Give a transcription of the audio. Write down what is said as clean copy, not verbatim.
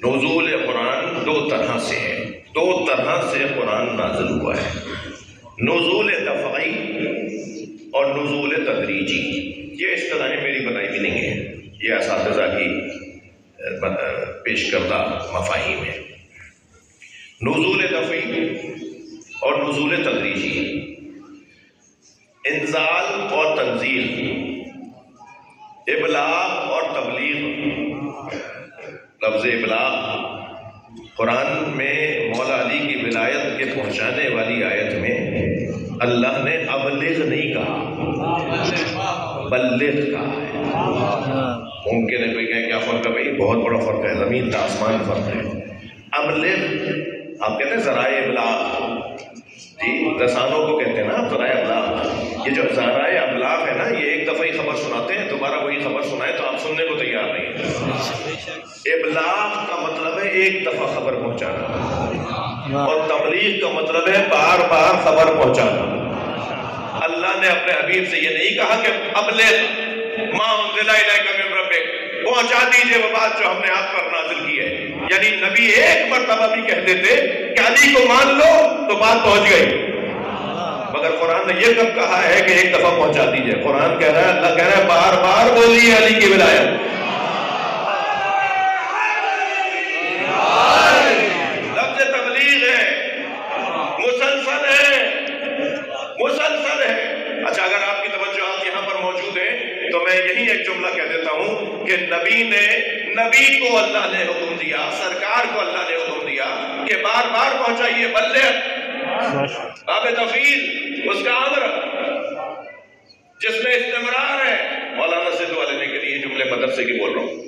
نزول قرآن دو طرح سے ہے، دو طرح سے قرآن نازل ہوا ہے، نزول دفعی اور نزول تدریجی۔ یہ اصطلاحیں میری بنائی بھی نہیں ہیں، یہ اساتذہ کی پیش کردہ مفاہیم ہے۔ نزول دفعی اور نزول تدریجی، انزال اور تنزیل، ابلاغ اور تبلیغ۔ لفظ ابلاغ قرآن میں مولا علی کی ولایت کے پہنچانے والی آیت میں اللہ نے ابلغ نہیں کہا، بلغ کہا ہے۔ ممکن ہے کوئی کہے کیا فرق ہے بھائی؟ بہت بڑا فرق ہے، زمین تا آسمان فرق ہے۔ ابلغ آپ کہتے ہیں ذرائع ابلاغ، جی رسانوں کو کہتے ہیں نا ذرائع ابلاغ۔ یہ جو ذرائع ابلاغ ہے نا، یہ ایک دفعہ ہی خبر سناتے ہیں، دوبارہ وہی خبر سنائے تو آپ سننے کو تیار نہیں ہیں۔ ابلاغ کا مطلب ہے ایک دفعہ خبر پہنچانا، اور تبلیغ کا مطلب ہے بار بار خبر پہنچانا۔ اللہ نے اپنے حبیب سے یہ نہیں کہا کہ ابلغ ما انزل الیک من ربک، پہنچا دیجئے وہ بات جو ہم نے آپ پر نازل کی ہے۔ یعنی نبی ایک مرتبہ بھی کہہ دیتے کہ علی کو مان لو تو بات پہنچ گئی، مگر قرآن نے یہ کب کہا ہے کہ ایک دفعہ پہنچا دیجئے؟ قرآن کہہ رہا ہے، اللہ کہہ رہا ہے بار بار بولیے علی کی ولایت۔ لفظ تبلیغ ہے، مسلسل ہے، مسلسل ہے۔ اچھا اگر آپ کی توجہات یہاں پر موجود ہیں تو میں یہی ایک جملہ کہہ دیتا ہوں کہ نبی کو اللہ نے حکم دیا، سرکار کو اللہ نے حکم دیا کہ بار بار پہنچائیے، بلغ، باب تفعیل اس کا امر جس میں استمرار ہے۔ مولانا سدھو والے کے لیے جملے مدرسے کی بول رہا ہوں۔